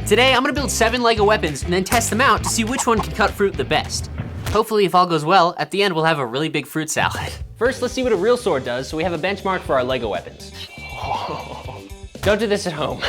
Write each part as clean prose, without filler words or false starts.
Today, I'm gonna build 7 Lego weapons and then test them out to see which one can cut fruit the best. Hopefully, if all goes well, at the end we'll have a really big fruit salad. First, let's see what a real sword does, so we have a benchmark for our Lego weapons. Don't do this at home.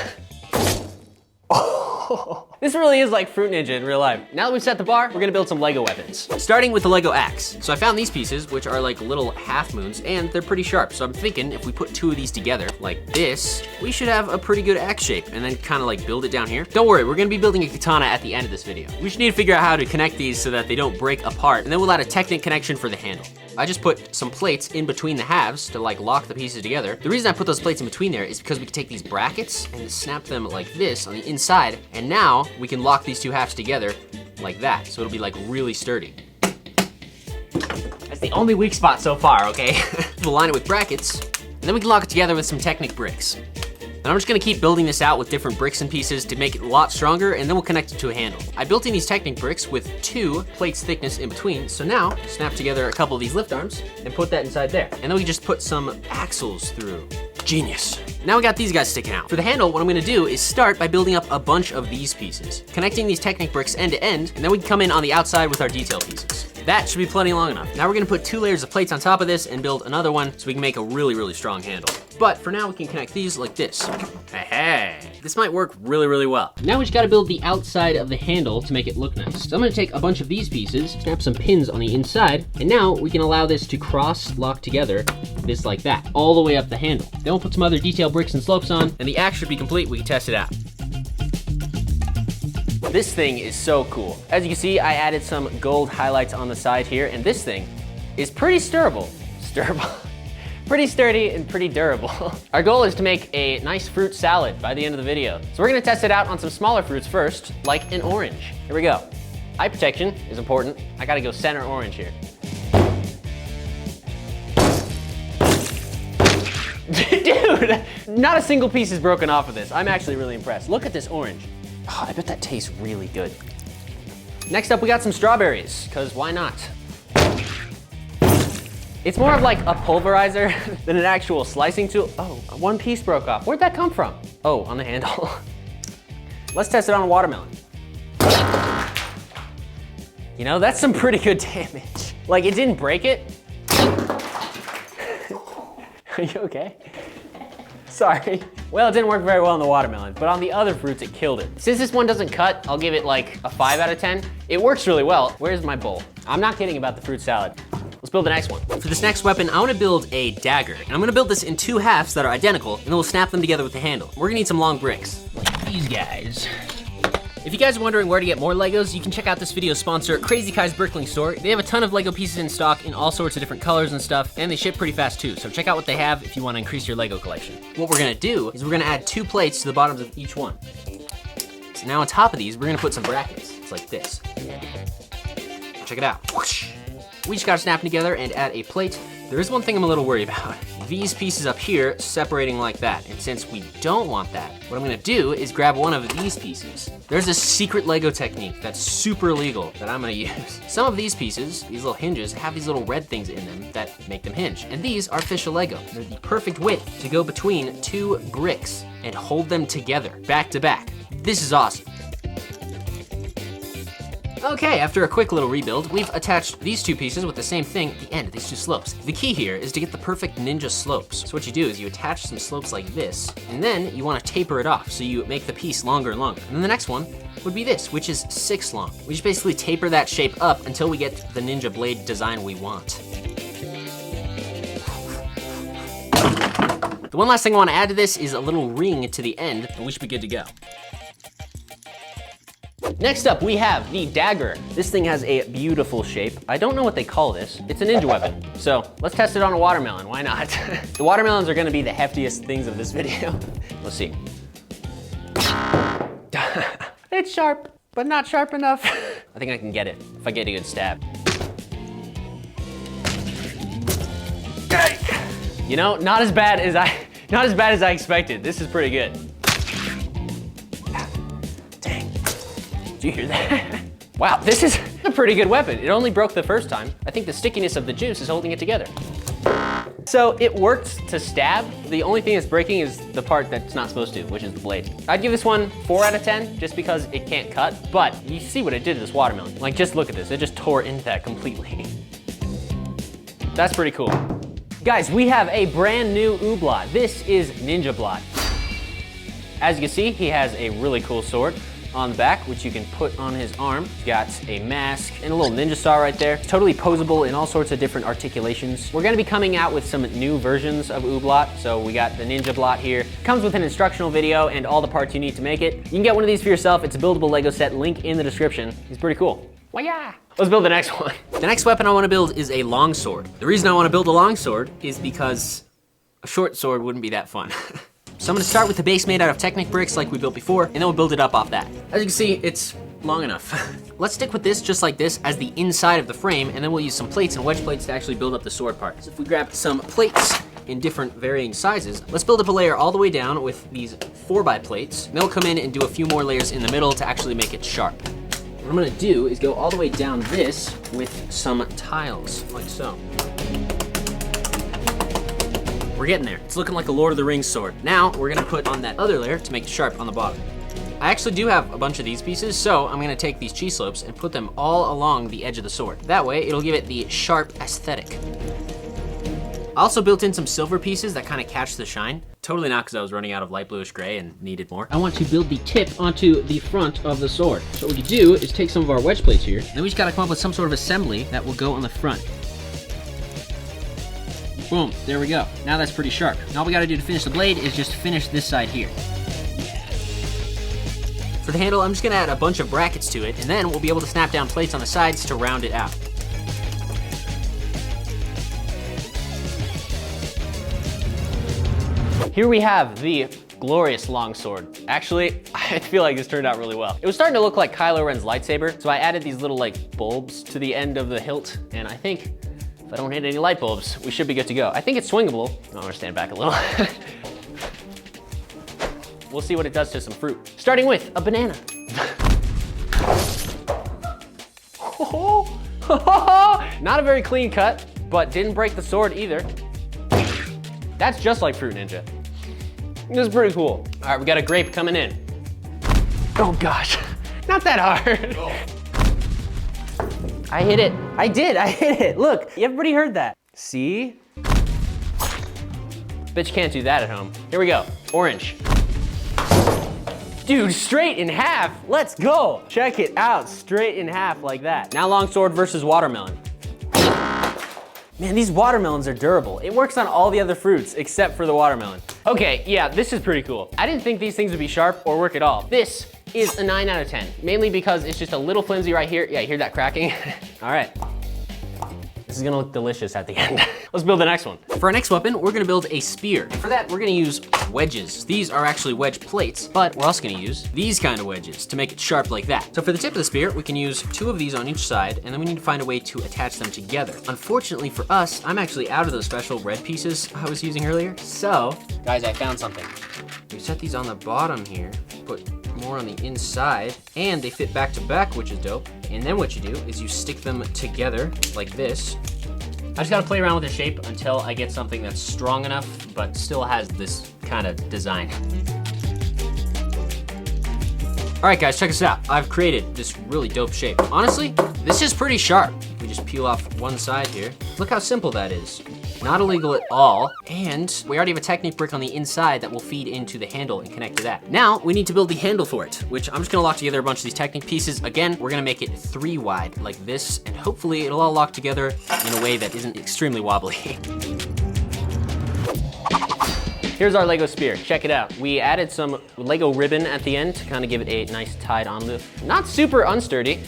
This really is like Fruit Ninja in real life. Now that we've set the bar, we're gonna build some Lego weapons. Starting with the Lego axe. So I found these pieces, which are like little half moons, and they're pretty sharp. So I'm thinking if we put 2 of these together, like this, we should have a pretty good axe shape, and then kind of like build it down here. Don't worry, we're gonna be building a katana at the end of this video. We just need to figure out how to connect these so that they don't break apart, and then we'll add a Technic connection for the handle. I just put some plates in between the halves to like lock the pieces together. The reason I put those plates in between there is because we can take these brackets and snap them like this on the inside, and now we can lock these 2 halves together like that, so it'll be like really sturdy. That's the only weak spot so far, okay? We'll line it with brackets, and then we can lock it together with some Technic bricks. And I'm just gonna keep building this out with different bricks and pieces to make it a lot stronger, and then we'll connect it to a handle. I built in these Technic bricks with 2 plates thickness in between, so now snap together a couple of these lift arms and put that inside there. And then we just put some axles through. Genius. Now we got these guys sticking out. For the handle, what I'm gonna do is start by building up a bunch of these pieces, connecting these Technic bricks end to end, and then we can come in on the outside with our detail pieces. That should be plenty long enough. Now we're gonna put 2 layers of plates on top of this and build another one so we can make a really, really strong handle. But for now, we can connect these like this. Hey, this might work really, really well. Now we just gotta build the outside of the handle to make it look nice. So I'm gonna take a bunch of these pieces, snap some pins on the inside, and now we can allow this to cross lock together this like that, all the way up the handle. Then we'll put some other detail bricks and slopes on, and the axe should be complete. We can test it out. This thing is so cool. As you can see, I added some gold highlights on the side here, and this thing is pretty sturdy and pretty durable. Our goal is to make a nice fruit salad by the end of the video. So we're gonna test it out on some smaller fruits first, like an orange. Here we go. Eye protection is important. I gotta go center orange here. Dude, not a single piece is broken off of this. I'm actually really impressed. Look at this orange. Oh, I bet that tastes really good. Next up, we got some strawberries, because why not? It's more of like a pulverizer than an actual slicing tool. Oh, 1 piece broke off. Where'd that come from? Oh, on the handle. Let's test it on a watermelon. You know, that's some pretty good damage. Like, it didn't break it. Are you okay? Sorry. Well, it didn't work very well on the watermelon, but on the other fruits, it killed it. Since this one doesn't cut, I'll give it like a 5 out of 10. It works really well. Where's my bowl? I'm not kidding about the fruit salad. Let's build the next one. For this next weapon, I wanna build a dagger. And I'm gonna build this in 2 halves that are identical, and then we'll snap them together with the handle. We're gonna need some long bricks, like these guys. If you guys are wondering where to get more Legos, you can check out this video's sponsor, Krazy Bricklink store. They have a ton of Lego pieces in stock in all sorts of different colors and stuff, and they ship pretty fast too, so check out what they have if you wanna increase your Lego collection. What we're gonna do is we're gonna add 2 plates to the bottoms of each one. So now on top of these, we're gonna put some brackets. It's like this. Check it out. Whoosh. We just gotta snap them together and add a plate. There is one thing I'm a little worried about. These pieces up here separating like that. And since we don't want that, what I'm gonna do is grab one of these pieces. There's a secret Lego technique that's super illegal that I'm gonna use. Some of these pieces, these little hinges, have these little red things in them that make them hinge. And these are official Lego. They're the perfect width to go between 2 bricks and hold them together, back to back. This is awesome. Okay, after a quick little rebuild, we've attached these 2 pieces with the same thing at the end of these 2 slopes. The key here is to get the perfect ninja slopes. So what you do is you attach some slopes like this, and then you wanna taper it off, so you make the piece longer and longer. And then the next one would be this, which is 6 long. We just basically taper that shape up until we get the ninja blade design we want. The one last thing I wanna add to this is a little ring to the end, and we should be good to go. Next up, we have the Dagger. This thing has a beautiful shape. I don't know what they call this. It's a ninja weapon. So let's test it on a watermelon, why not? The watermelons are gonna be the heftiest things of this video. Let's see. It's sharp, but not sharp enough. I think I can get it if I get a good stab. You know, not as bad as I expected. This is pretty good. Dang. Did you hear that? Wow, this is a pretty good weapon. It only broke the first time. I think the stickiness of the juice is holding it together. So it works to stab. The only thing that's breaking is the part that's not supposed to, which is the blade. I'd give this one 4 out of 10 just because it can't cut, but you see what it did to this watermelon. Like, just look at this. It just tore into that completely. That's pretty cool. Guys, we have a brand new Ooblot. This is Ninja Blot. As you can see, he has a really cool sword on the back, which you can put on his arm. He's got a mask and a little ninja star right there. It's totally posable in all sorts of different articulations. We're gonna be coming out with some new versions of Ooblot. So we got the Ninja Blot here. Comes with an instructional video and all the parts you need to make it. You can get one of these for yourself. It's a buildable Lego set, link in the description. He's pretty cool. Well, yeah. Let's build the next one. The next weapon I wanna build is a longsword. The reason I wanna build a longsword is because a short sword wouldn't be that fun. So I'm gonna start with the base made out of Technic bricks like we built before, and then we'll build it up off that. As you can see, it's long enough. Let's stick with this just like this as the inside of the frame, and then we'll use some plates and wedge plates to actually build up the sword part. So if we grab some plates in different varying sizes, let's build up a layer all the way down with these 4x plates. Then we'll come in and do a few more layers in the middle to actually make it sharp. What I'm gonna do is go all the way down this with some tiles, like so. We're getting there. It's looking like a Lord of the Rings sword. Now, we're gonna put on that other layer to make it sharp on the bottom. I actually do have a bunch of these pieces, so I'm gonna take these cheese slopes and put them all along the edge of the sword. That way, it'll give it the sharp aesthetic. I also built in some silver pieces that kind of catch the shine. Totally not because I was running out of light bluish gray and needed more. I want to build the tip onto the front of the sword. So what we do is take some of our wedge plates here, and then we just gotta come up with some sort of assembly that will go on the front. Boom, there we go. Now that's pretty sharp. And all we gotta do to finish the blade is just finish this side here. For the handle, I'm just gonna add a bunch of brackets to it, and then we'll be able to snap down plates on the sides to round it out. Here we have the glorious longsword. Actually, I feel like this turned out really well. It was starting to look like Kylo Ren's lightsaber, so I added these little like bulbs to the end of the hilt, and I think if I don't hit any light bulbs, we should be good to go. I think it's swingable. I'm gonna stand back a little. We'll see what it does to some fruit. Starting with a banana. Not a very clean cut, but didn't break the sword either. That's just like Fruit Ninja. This is pretty cool. All right, we got a grape coming in. Oh gosh, not that hard. Oh. I hit it. I hit it. Look, everybody heard that. See? Bet you can't do that at home. Here we go, orange. Dude, straight in half, let's go. Check it out, straight in half like that. Now longsword versus watermelon. Man, these watermelons are durable. It works on all the other fruits except for the watermelon. Okay, yeah, this is pretty cool. I didn't think these things would be sharp or work at all. This is a 9 out of 10, mainly because it's just a little flimsy right here. Yeah, you hear that cracking? All right. This is gonna look delicious at the end. Let's build the next one. For our next weapon, we're gonna build a spear. For that, we're gonna use wedges. These are actually wedge plates, but we're also gonna use these kind of wedges to make it sharp like that. So for the tip of the spear, we can use 2 of these on each side, and then we need to find a way to attach them together. Unfortunately for us, I'm actually out of those special red pieces I was using earlier. So, guys, I found something. You set these on the bottom here, put more on the inside, and they fit back to back, which is dope. And then what you do is you stick them together like this. I just gotta play around with the shape until I get something that's strong enough, but still has this kind of design. All right, guys, check this out. I've created this really dope shape. Honestly, this is pretty sharp. We just peel off one side here. Look how simple that is. Not illegal at all, and we already have a Technic brick on the inside that will feed into the handle and connect to that. Now, we need to build the handle for it, which I'm just gonna lock together a bunch of these Technic pieces. Again, we're gonna make it 3 wide, like this, and hopefully it'll all lock together in a way that isn't extremely wobbly. Here's our Lego spear, check it out. We added some Lego ribbon at the end to kind of give it a nice tied-on loop. Not super unsturdy,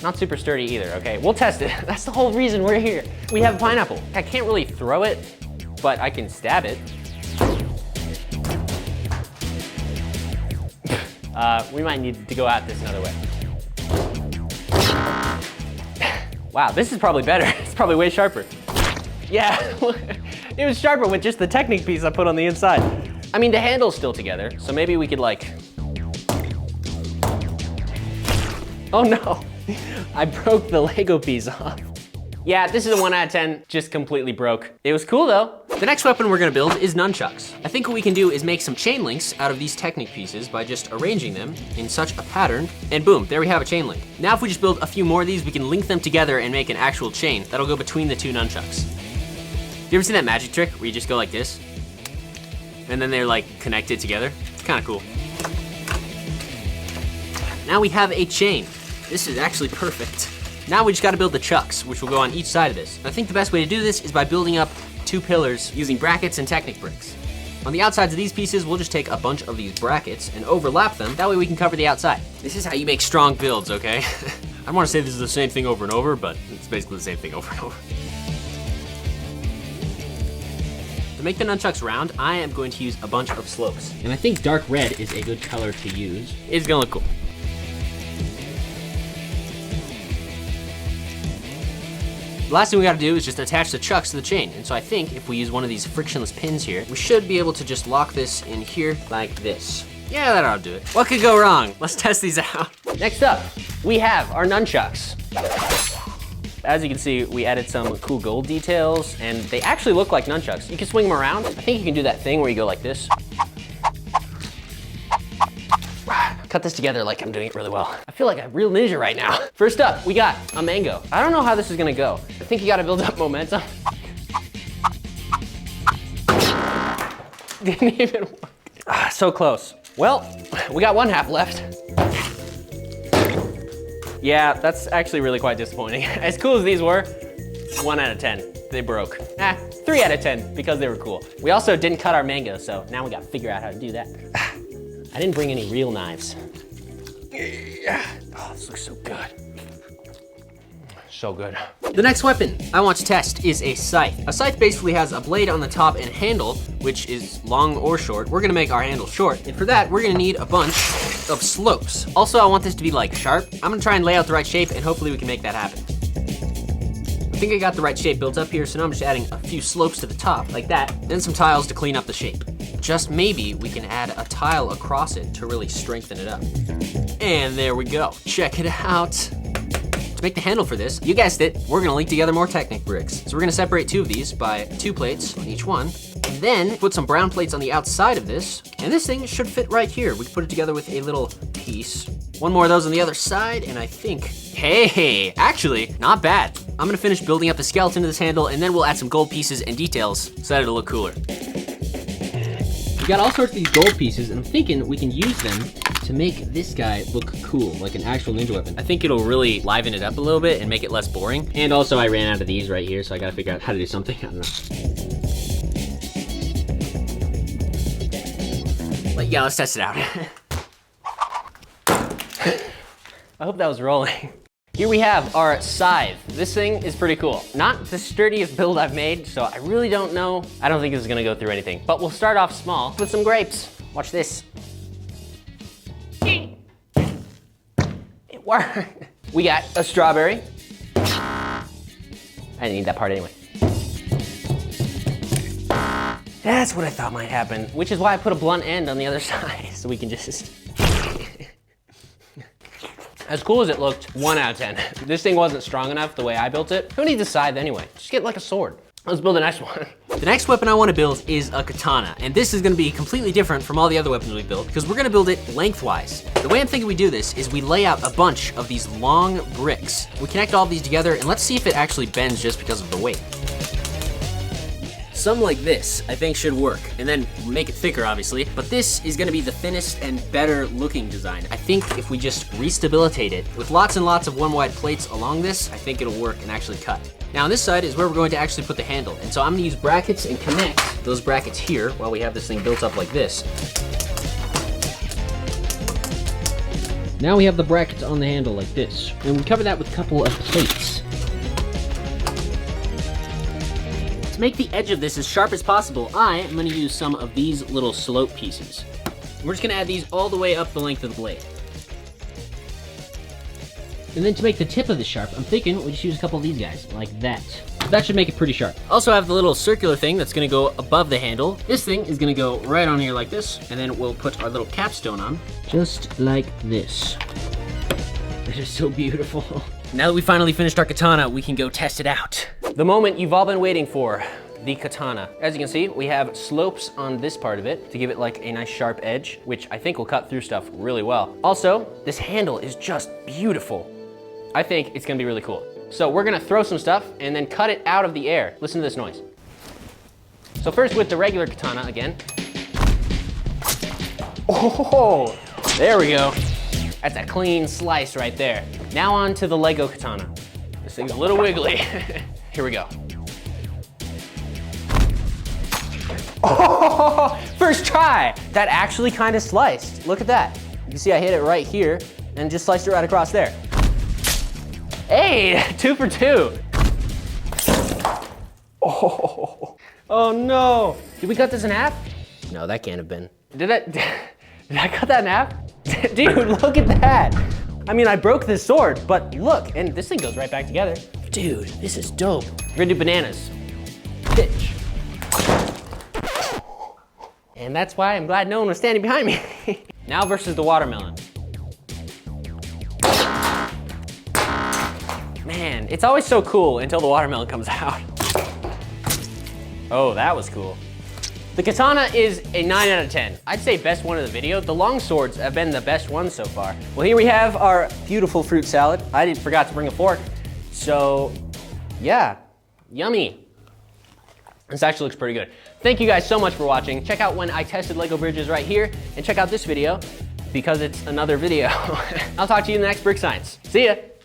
not super sturdy either, okay? We'll test it. That's the whole reason we're here. We have a pineapple. I can't really throw it, but I can stab it. We might need to go at this another way. Wow, this is probably better. It's probably way sharper. Yeah, it was sharper with just the Technic piece I put on the inside. I mean, the handle's still together, so maybe we could like... Oh no. I broke the Lego piece off. Yeah, this is a 1 out of 10, just completely broke. It was cool though. The next weapon we're gonna build is nunchucks. I think what we can do is make some chain links out of these Technic pieces by just arranging them in such a pattern, and boom, there we have a chain link. Now if we just build a few more of these, we can link them together and make an actual chain that'll go between the two nunchucks. You ever seen that magic trick where you just go like this? And then they're like connected together? It's kinda cool. Now we have a chain. This is actually perfect. Now we just gotta build the chucks, which will go on each side of this. I think the best way to do this is by building up 2 pillars using brackets and Technic bricks. On the outsides of these pieces, we'll just take a bunch of these brackets and overlap them. That way we can cover the outside. This is how you make strong builds, okay? I don't wanna say this is the same thing over and over, but it's basically the same thing over and over. To make the nunchucks round, I am going to use a bunch of slopes. And I think dark red is a good color to use. It's gonna look cool. The last thing we gotta do is just attach the chucks to the chain. And so I think if we use one of these frictionless pins here, we should be able to just lock this in here like this. Yeah, that ought to do it. What could go wrong? Let's test these out. Next up, we have our nunchucks. As you can see, we added some cool gold details, and they actually look like nunchucks. You can swing them around. I think you can do that thing where you go like this. Cut this together like I'm doing it really well. I feel like a real ninja right now. First up, we got a mango. I don't know how this is gonna go. I think you gotta build up momentum. Didn't even work. So close. Well, we got 1/2 left. Yeah, that's actually really quite disappointing. As cool as these were, 1 out of 10, they broke. 3 out of 10 because they were cool. We also didn't cut our mango, so now we gotta figure out how to do that. I didn't bring any real knives. Oh, this looks so good. So good. The next weapon I want to test is a scythe. A scythe basically has a blade on the top and handle, which is long or short. We're gonna make our handle short. And for that, we're gonna need a bunch of slopes. Also, I want this to be like sharp. I'm gonna try and lay out the right shape and hopefully we can make that happen. I think I got the right shape built up here, so now I'm just adding a few slopes to the top, like that, then some tiles to clean up the shape. Just maybe we can add a tile across it to really strengthen it up. And there we go, check it out. To make the handle for this, you guessed it, we're gonna link together more Technic bricks. So we're gonna separate 2 of these by 2 plates on each one, and then put some brown plates on the outside of this, and this thing should fit right here. We can put it together with a little piece. 1 more of those on the other side, and I think, hey, actually, not bad. I'm gonna finish building up the skeleton to this handle, and then we'll add some gold pieces and details so that it'll look cooler. We got all sorts of these gold pieces, and I'm thinking we can use them to make this guy look cool, like an actual ninja weapon. I think it'll really liven it up a little bit and make it less boring. And also I ran out of these right here, so I gotta figure out how to do something, I don't know. But yeah, let's test it out. I hope that was rolling. Here we have our scythe. This thing is pretty cool. Not the sturdiest build I've made, so I really don't know. I don't think this is gonna go through anything, but we'll start off small with some grapes. Watch this. It worked. We got a strawberry. I didn't need that part anyway. That's what I thought might happen, which is why I put a blunt end on the other side, so we can just... As cool as it looked, 1 out of 10. This thing wasn't strong enough the way I built it. Who needs a scythe anyway? Just get like a sword. Let's build the next one. The next weapon I want to build is a katana, and this is gonna be completely different from all the other weapons we built because we're gonna build it lengthwise. The way I'm thinking we do this is we lay out a bunch of these long bricks. We connect all of these together, and let's see if it actually bends just because of the weight. Some like this, I think should work, and then make it thicker, obviously, but this is gonna be the thinnest and better looking design. I think if we just restabilitate it with lots and lots of 1-wide plates along this, I think it'll work and actually cut. Now on this side is where we're going to actually put the handle, and so I'm gonna use brackets and connect those brackets here while we have this thing built up like this. Now we have the brackets on the handle like this, and we cover that with a couple of plates. To make the edge of this as sharp as possible, I am gonna use some of these little slope pieces. We're just gonna add these all the way up the length of the blade. And then to make the tip of this sharp, I'm thinking we'll just use a couple of these guys, like that. That should make it pretty sharp. Also I have the little circular thing that's gonna go above the handle. This thing is gonna go right on here like this, and then we'll put our little capstone on, just like this. This is so beautiful. Now that we finally finished our katana, we can go test it out. The moment you've all been waiting for, the katana. As you can see, we have slopes on this part of it to give it like a nice sharp edge, which I think will cut through stuff really well. Also, this handle is just beautiful. I think it's gonna be really cool. So we're gonna throw some stuff and then cut it out of the air. Listen to this noise. So first with the regular katana again. Oh, there we go. That's a clean slice right there. Now on to the Lego katana. This thing's a little wiggly. Here we go. Oh, first try. That actually kind of sliced. Look at that. You can see I hit it right here and just sliced it right across there. Hey, 2 for 2. Oh no. Did we cut this in half? No, that can't have been. Did I cut that in half? Dude, look at that. I mean, I broke this sword, but look, and this thing goes right back together. Dude, this is dope. We're gonna do bananas. Pitch. And that's why I'm glad no one was standing behind me. Now versus the watermelon. Man, it's always so cool until the watermelon comes out. Oh, that was cool. The katana is a 9 out of 10. I'd say best one of the video. The long swords have been the best ones so far. Well, here we have our beautiful fruit salad. I forgot to bring a fork. So, yeah, yummy. This actually looks pretty good. Thank you guys so much for watching. Check out when I tested Lego bridges right here, and check out this video because it's another video. I'll talk to you in the next Brick Science. See ya.